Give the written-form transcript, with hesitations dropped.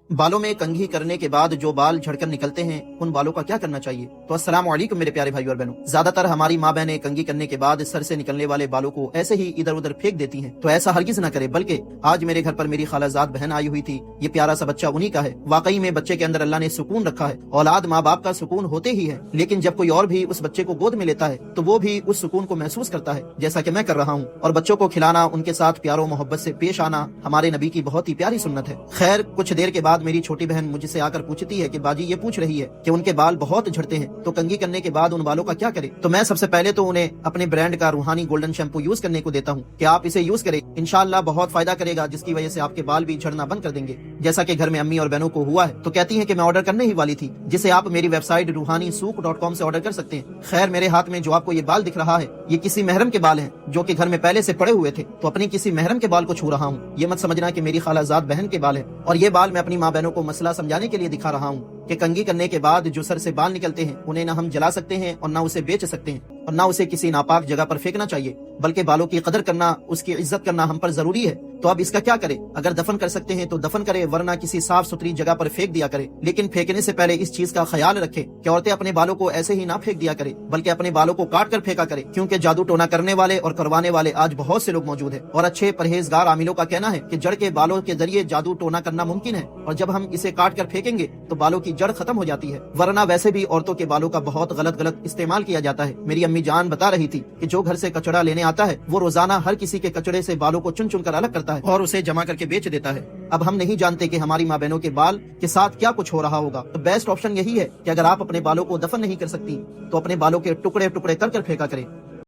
बालों में कंघी करने के बाद जो बाल झड़कर निकलते हैं उन बालों का क्या करना चाहिए। तो अस्सलाम वालेकुम मेरे प्यारे भाई और बहनों। ज्यादातर हमारी माँ बहनें कंघी करने के बाद सर से निकलने वाले बालों को ऐसे ही इधर उधर फेंक देती हैं। तो ऐसा हरगिज न करे, बल्कि आज मेरे घर पर मेरी खालाजाद बहन आई हुई थी। ये प्यारा सा बच्चा उन्हीं का है। वाकई में बच्चे के अंदर अल्लाह ने सुकून रखा है। औलाद माँ बाप का सुकून होते ही है, लेकिन जब कोई और भी उस बच्चे को गोद में लेता है तो वो भी उस सुकून को महसूस करता है, जैसा कि मैं कर रहा हूँ। और बच्चों को खिलाना, उनके साथ प्यारो मोहब्बत से पेश आना हमारे नबी की बहुत ही प्यारी सुन्नत है। खैर, कुछ देर के बाद मेरी छोटी बहन मुझसे आकर पूछती है कि बाजी ये पूछ रही है कि उनके बाल बहुत झड़ते हैं, तो कंघी करने के बाद उन बालों का क्या करें। तो मैं सबसे पहले तो उन्हें अपने ब्रांड का रूहानी गोल्डन शैम्पू यूज करने को देता हूँ कि आप इसे यूज करें, इंशाअल्लाह बहुत फायदा करेगा, जिसकी वजह से आपके बाल भी झड़ना बंद कर देंगे, जैसा कि घर में अम्मी और बहनों को हुआ है। तो कहती है कि मैं ऑर्डर करने ही वाली थी, जिसे आप मेरी वेबसाइट रूहानीसूक.com से ऑर्डर कर सकते हैं। खैर, मेरे हाथ में जो आपको ये बाल दिख रहा है ये किसी महरम के बाल हैं जो कि घर में पहले से पड़े हुए थे, तो अपनी किसी महरम के बाल को छू रहा हूँ। ये मत समझना कि मेरी खालाजाद बहन के बाल है। और ये बाल मैं अपनी माँ बहनों को मसला समझाने के लिए दिखा रहा हूँ कि कंघी करने के बाद जो सर से बाल निकलते हैं उन्हें ना हम जला सकते हैं और ना उसे बेच सकते हैं और ना उसे किसी नापाक जगह पर फेंकना चाहिए, बल्कि बालों की कदर करना, उसकी इज्जत करना हम पर जरूरी है। तो अब इसका क्या करें? अगर दफन कर सकते हैं तो दफन करें, वरना किसी साफ सुथरी जगह पर फेंक दिया करें। लेकिन फेंकने से पहले इस चीज का ख्याल रखें कि औरतें अपने बालों को ऐसे ही ना फेंक दिया करें, बल्कि अपने बालों को काट कर फेंका करें, क्योंकि जादू टोना करने वाले और करवाने वाले आज बहुत से लोग मौजूद हैं। और अच्छे परहेजगार आमिलों का कहना है कि जड़ के बालों के जरिए जादू टोना करना मुमकिन है, और जब हम इसे काट कर फेंकेंगे तो बालों की जड़ खत्म हो जाती है। वरना वैसे भी औरतों के बालों का बहुत गलत इस्तेमाल किया जाता है। मेरी अम्मी जान बता रही थी कि जो घर से कचड़ा लेने आता है वो रोजाना हर किसी के कचड़े से बालों को चुन चुन कर अलग करता है और उसे जमा करके बेच देता है। अब हम नहीं जानते कि हमारी माँ बहनों के बाल के साथ क्या कुछ हो रहा होगा। तो बेस्ट ऑप्शन यही है कि अगर आप अपने बालों को दफन नहीं कर सकती तो अपने बालों के टुकड़े टुकड़े कर फेंका करें।